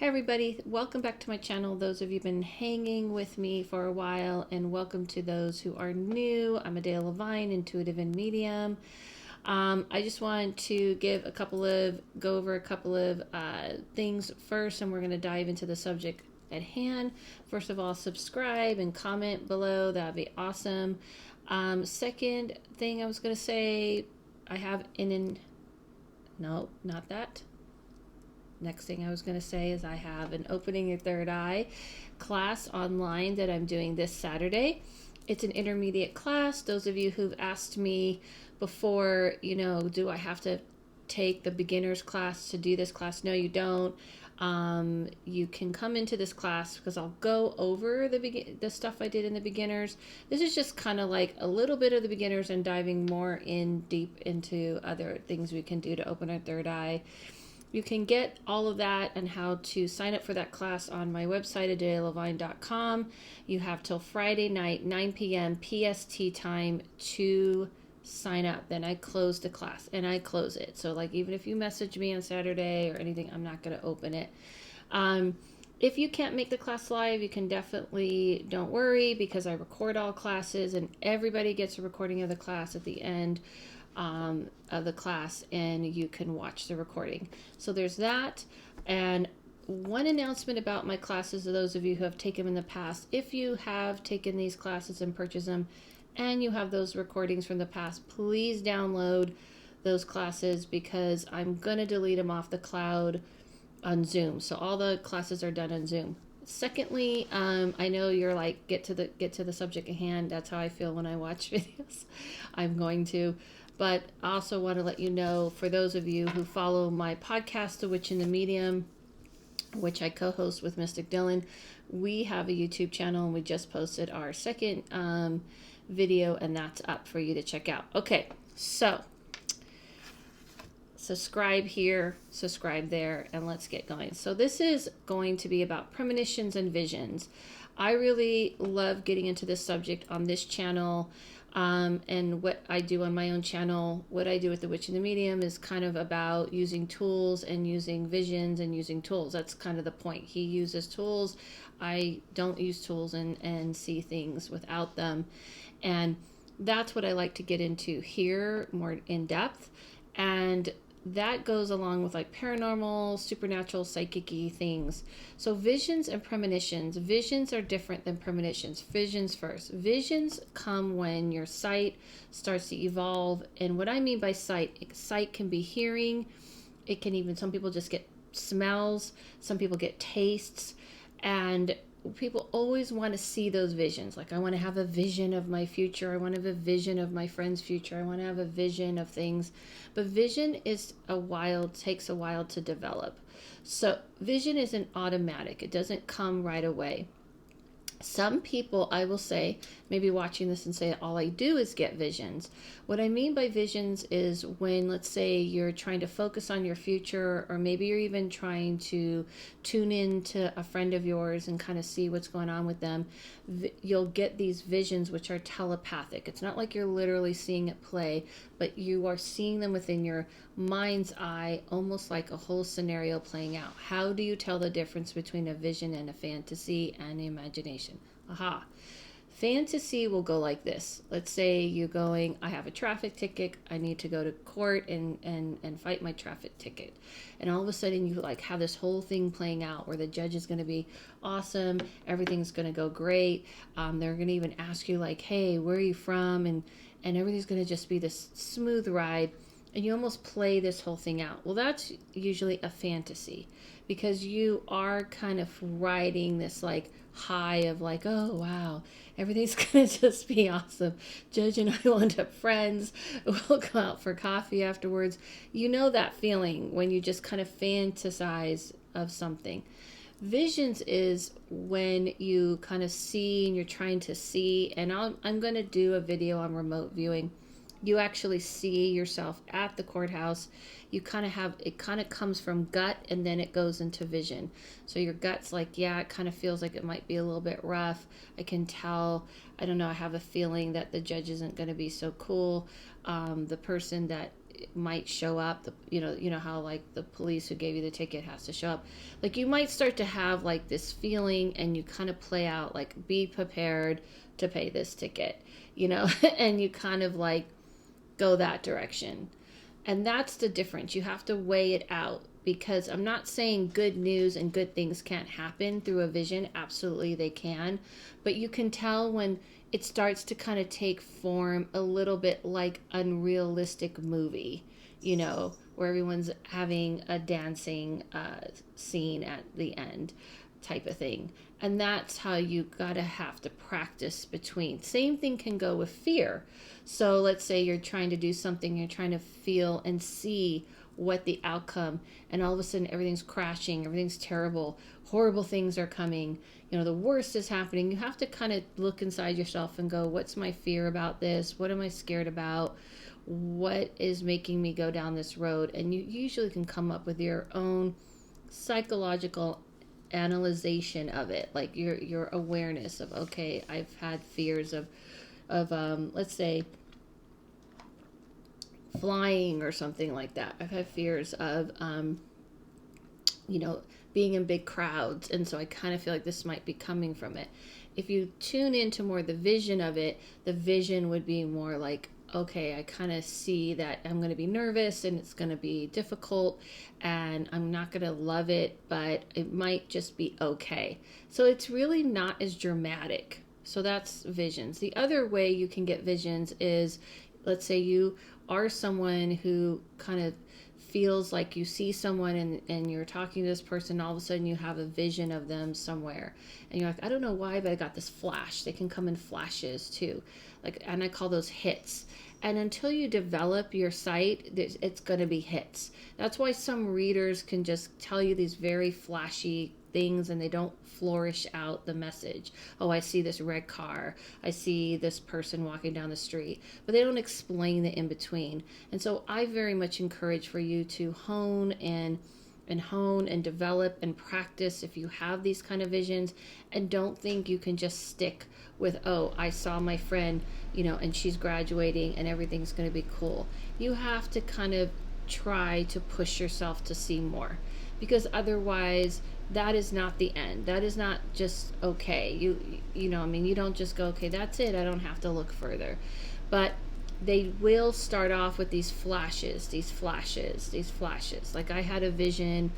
Hey everybody, welcome back to my channel. Those of you who've been hanging with me for a while, and welcome to those who are new. I'm Adele Levine, intuitive and medium. I just wanted to go over a couple of things first, and we're going to dive into the subject at hand. First of all, subscribe and comment below. That'd be awesome. Second thing I was going to say, I have no, not that. Next thing I was going to say is I have an Opening Your Third Eye class online that I'm doing this Saturday. It's an intermediate class. Those of you who've asked me before, do I have to take the beginner's class to do this class? No, you don't. You can come into this class because I'll go over the stuff I did in the beginners. This is just kind of like a little bit of the beginners and diving more deep into other things we can do to open our third eye. You can get all of that and how to sign up for that class on my website, adelelevine.com. You have till Friday night, 9 p.m. PST time to sign up. Then I close the class, and I close it. So like even if you message me on Saturday or anything, I'm not going to open it. If you can't make the class live, you can definitely, don't worry, because I record all classes and everybody gets a recording of the class at the end of the class, and you can watch the recording. So there's that. And one announcement about my classes, those of you who have taken them in the past, if you have taken these classes and purchased them and you have those recordings from the past, please download those classes, because I'm going to delete them off the cloud on Zoom. So all the classes are done on Zoom. Secondly, I know you're like, get to the subject at hand. That's how I feel when I watch videos. I'm going to. But I also want to let you know, for those of you who follow my podcast, The Witch in the Medium, which I co-host with Mystic Dylan, we have a YouTube channel, and we just posted our second video, and that's up for you to check out. Okay, so subscribe here, subscribe there, and let's get going. So this is going to be about premonitions and visions. I really love getting into this subject on this channel. And what I do on my own channel, what I do with The Witch in the Medium, is kind of about using tools and using visions and using tools. That's kind of the point. He uses tools. I don't use tools and see things without them. And that's what I like to get into here more in depth. And that goes along with like paranormal, supernatural, psychic-y things. So visions and premonitions. Visions are different than premonitions. Visions first. Visions come when your sight starts to evolve. And what I mean by sight can be hearing. It can even, some people just get smells. Some people get tastes. And people always want to see those visions. Like, I want to have a vision of my future. I want to have a vision of my friend's future. I want to have a vision of things. But vision takes a while to develop. So vision isn't automatic. It doesn't come right away. Some people, I will say, maybe watching this and say, all I do is get visions. What I mean by visions is when, let's say, you're trying to focus on your future, or maybe you're even trying to tune in to a friend of yours and kind of see what's going on with them. You'll get these visions, which are telepathic. It's not like you're literally seeing it play, but you are seeing them within your mind's eye, almost like a whole scenario playing out. How do you tell the difference between a vision and a fantasy and imagination? Aha. Fantasy will go like this. Let's say you're going, I have a traffic ticket. I need to go to court and fight my traffic ticket. And all of a sudden you like have this whole thing playing out where the judge is going to be awesome. Everything's going to go great. They're going to even ask you like, hey, where are you from? And everything's going to just be this smooth ride. And you almost play this whole thing out. Well, that's usually a fantasy, because you are kind of riding this like high of like, oh, wow, everything's going to just be awesome. Judge and I will end up friends. We'll go out for coffee afterwards. You know that feeling when you just kind of fantasize of something. Visions is when you kind of see and you're trying to see, and I'm going to do a video on remote viewing. You actually see yourself at the courthouse. You kind of have, it kind of comes from gut and then it goes into vision. So your gut's like, yeah, it kind of feels like it might be a little bit rough. I can tell, I don't know, I have a feeling that the judge isn't going to be so cool. The person that might show up. You know how like the police who gave you the ticket has to show up. Like you might start to have like this feeling, and you kind of play out like, be prepared to pay this ticket, and you kind of like go that direction. And that's the difference. You have to weigh it out, because I'm not saying good news and good things can't happen through a vision. Absolutely they can. But you can tell when it starts to kind of take form a little bit like unrealistic movie, where everyone's having a dancing scene at the end type of thing. And that's how you gotta have to practice between. Same thing can go with fear. So let's say you're trying to do something, you're trying to feel and see what the outcome, and all of a sudden everything's crashing, everything's terrible, horrible things are coming, the worst is happening. You have to kind of look inside yourself and go, what's my fear about this? What am I scared about? What is making me go down this road? And you usually can come up with your own psychological analyzation of it, like your awareness of, okay, I've had fears of let's say flying or something like that. I've had fears of being in big crowds, and so I kind of feel like this might be coming from it. If you tune into more the vision of it, the vision would be more like, okay, I kind of see that I'm going to be nervous and it's going to be difficult and I'm not going to love it, but it might just be okay. So it's really not as dramatic. So that's visions. The other way you can get visions is, let's say you are someone who kind of feels like you see someone and you're talking to this person, all of a sudden you have a vision of them somewhere. And you're like, I don't know why, but I got this flash. They can come in flashes too. And I call those hits. And until you develop your sight, it's going to be hits. That's why some readers can just tell you these very flashy things and they don't flourish out the message. Oh, I see this red car. I see this person walking down the street. But they don't explain the in-between. And so I very much encourage for you to hone and develop and practice if you have these kind of visions, and don't think you can just stick with, oh, I saw my friend, and she's graduating and everything's going to be cool. You have to kind of try to push yourself to see more, because otherwise that is not the end. That is not just okay. You don't just go, okay, that's it. I don't have to look further. But they will start off with these flashes. Like I had a vision.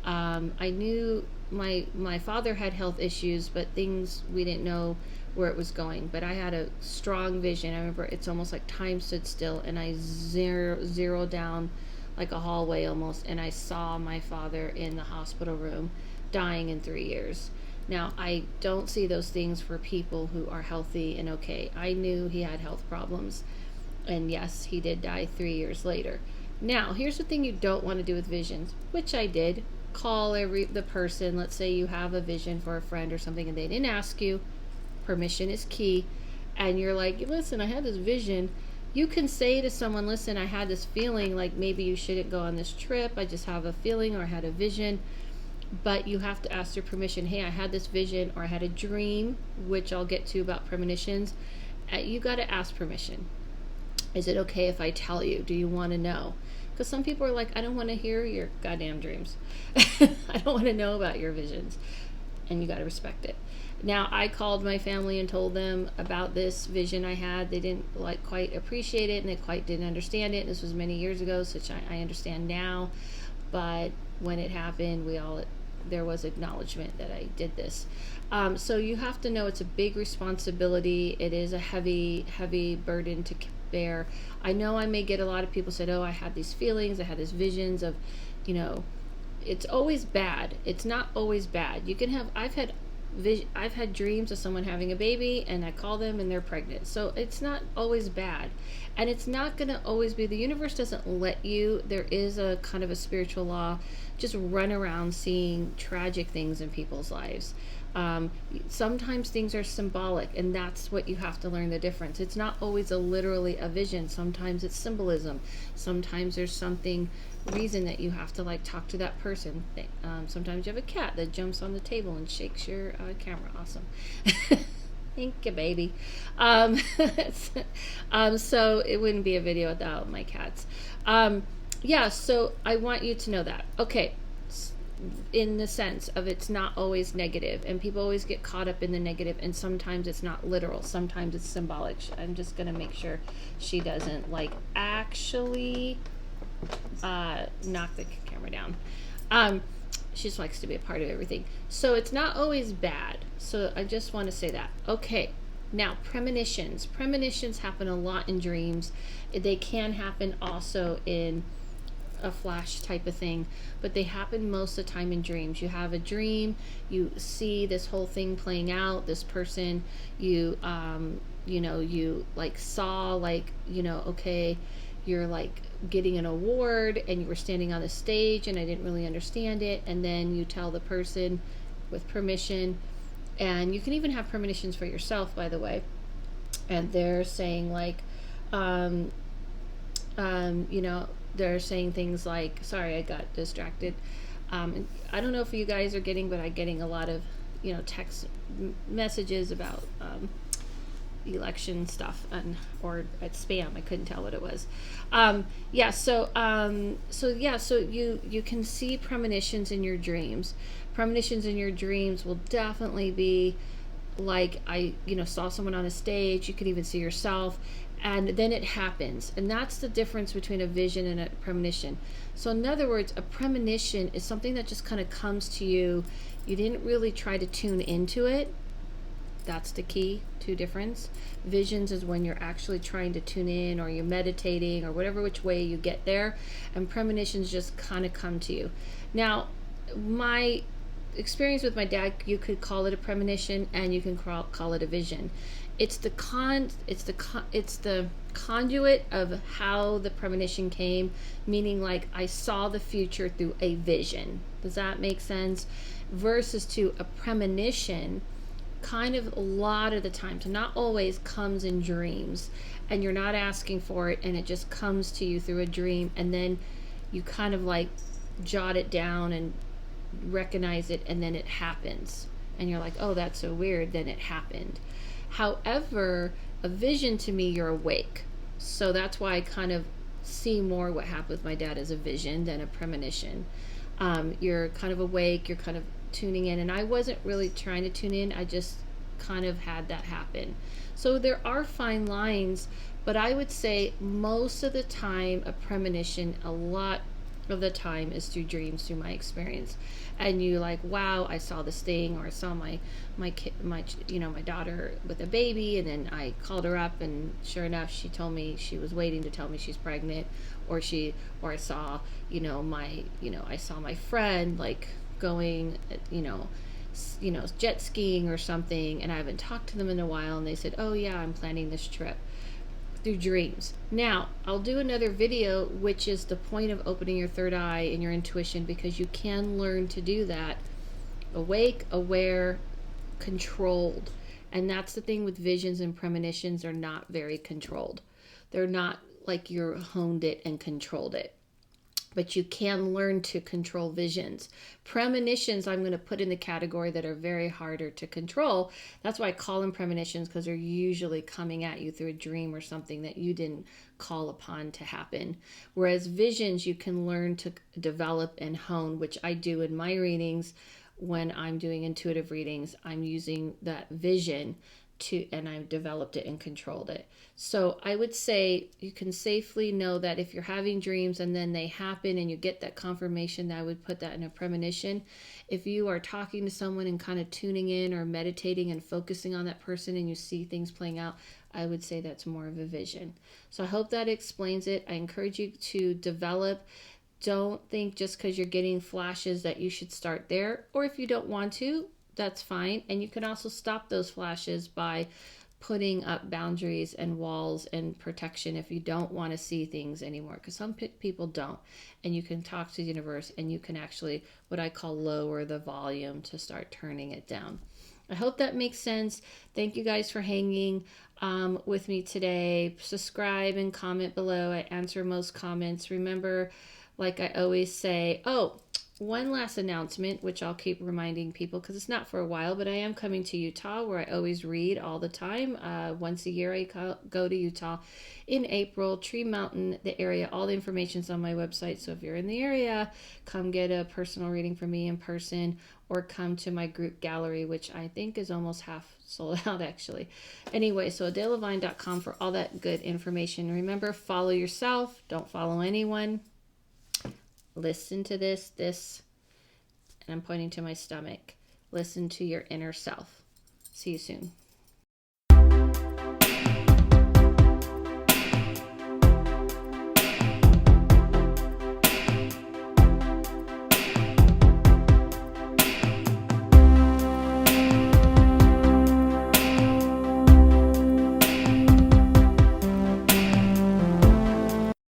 I knew my father had health issues, but things we didn't know where it was going. But I had a strong vision. I remember it's almost like time stood still, and I zeroed down like a hallway almost, and I saw my father in the hospital room dying in 3 years. Now, I don't see those things for people who are healthy and okay. I knew he had health problems. And yes, he did die 3 years later. Now, here's the thing you don't want to do with visions, which I did. Call the person. Let's say you have a vision for a friend or something and they didn't ask you. Permission is key. And you're like, listen, I had this vision. You can say to someone, listen, I had this feeling like maybe you shouldn't go on this trip. I just have a feeling, or I had a vision. But you have to ask their permission. Hey, I had this vision, or I had a dream, which I'll get to about premonitions. You got to ask permission. Is it okay if I tell you? Do you want to know? Because some people are like, I don't want to hear your goddamn dreams. I don't want to know about your visions. And you got to respect it. Now, I called my family and told them about this vision I had. They didn't quite appreciate it, and they quite didn't understand it. This was many years ago, which I understand now. But when it happened, there was acknowledgement that I did this. So you have to know it's a big responsibility. It is a heavy, heavy burden to bear. I know I may get a lot of people said, oh, I had these feelings, I had these visions of, it's always bad. It's not always bad. You can have, I've had dreams of someone having a baby, and I call them and they're pregnant. So it's not always bad. And it's not going to always be, the universe doesn't let you, there is a kind of a spiritual law, just run around seeing tragic things in people's lives. Sometimes things are symbolic, and that's what you have to learn the difference. It's not always literally a vision. Sometimes it's symbolism. Sometimes there's reason that you have to talk to that person. Sometimes you have a cat that jumps on the table and shakes your camera. Awesome. Thank you, baby. Um, so it wouldn't be a video without my cats. Um, yeah, so I want you to know that. Okay, in the sense of it's not always negative, and people always get caught up in the negative, and sometimes it's not literal, sometimes it's symbolic. I'm just gonna make sure she doesn't like actually knock the camera down. She just likes to be a part of everything, so it's not always bad. So I just want to say that. Okay, now premonitions happen a lot in dreams. They can happen also in a flash type of thing, but they happen most of the time in dreams. You have a dream, you see this whole thing playing out, this person you you like saw, like, okay, you're like getting an award and you were standing on the stage and I didn't really understand it, and then you tell the person with permission. And you can even have premonitions for yourself, by the way, and they're saying like um, they're saying things like, sorry, I got distracted. I don't know if you guys are getting, but I'm getting a lot of, text messages about election stuff, or spam. I couldn't tell what it was. So you can see premonitions in your dreams. Premonitions in your dreams will definitely be like, I saw someone on a stage. You could even see yourself, and then it happens. And that's the difference between a vision and a premonition. So in other words, a premonition is something that just kind of comes to you. You didn't really try to tune into it. That's the key to difference. Visions is when you're actually trying to tune in, or you're meditating, or whatever which way you get there. And premonitions just kind of come to you. Now, my experience with my dad, you could call it a premonition and you can call it a vision. It's the conduit of how the premonition came, meaning like I saw the future through a vision. Does that make sense? Versus to a premonition, kind of a lot of the time, so not always, comes in dreams, and you're not asking for it and it just comes to you through a dream, and then you kind of like jot it down and recognize it, and then it happens and you're like, oh, that's so weird, then it happened. However, a vision, to me, you're awake, so that's why I kind of see more what happened with my dad as a vision than a premonition. You're kind of awake, you're kind of tuning in, and I wasn't really trying to tune in, I just kind of had that happen. So there are fine lines, but I would say most of the time a premonition, a lot of the time, is through dreams, through my experience. And you like, wow, I saw this thing, or I saw my daughter with a baby, and then I called her up, and sure enough, she told me she was waiting to tell me she's pregnant. Or I saw, I saw my friend like going, jet skiing or something, and I haven't talked to them in a while, and they said, oh yeah, I'm planning this trip, through dreams. Now, I'll do another video, which is the point of opening your third eye and your intuition, because you can learn to do that. Awake, aware, controlled. And that's the thing with visions and premonitions, are not very controlled. They're not like you're honed it and controlled it. But you can learn to control visions. Premonitions, I'm going to put in the category that are very harder to control. That's why I call them premonitions, because they're usually coming at you through a dream or something that you didn't call upon to happen. Whereas visions, you can learn to develop and hone, which I do in my readings. When I'm doing intuitive readings, I'm using that vision and I've developed it and controlled it. So I would say you can safely know that if you're having dreams and then they happen and you get that confirmation, that I would put that in a premonition. If you are talking to someone and kind of tuning in or meditating and focusing on that person and you see things playing out, I would say that's more of a vision. So I hope that explains it. I encourage you to develop. Don't think just because you're getting flashes that you should start there, or if you don't want to, that's fine. And you can also stop those flashes by putting up boundaries and walls and protection if you don't want to see things anymore, because some people don't. And you can talk to the universe, and you can actually, what I call, lower the volume to start turning it down. I hope that makes sense. Thank you guys for hanging with me today. Subscribe and comment below. I answer most comments. Remember, like I always say, one last announcement, which I'll keep reminding people because it's not for a while, but I am coming to Utah, where I always read all the time. Once a year I go to Utah in April, Tree Mountain, the area. All the information's on my website. So if you're in the area, come get a personal reading from me in person, or come to my group gallery, which I think is almost half sold out actually. Anyway, so adelevine.com for all that good information. Remember, follow yourself. Don't follow anyone. Listen to this, and I'm pointing to my stomach. Listen to your inner self. See you soon.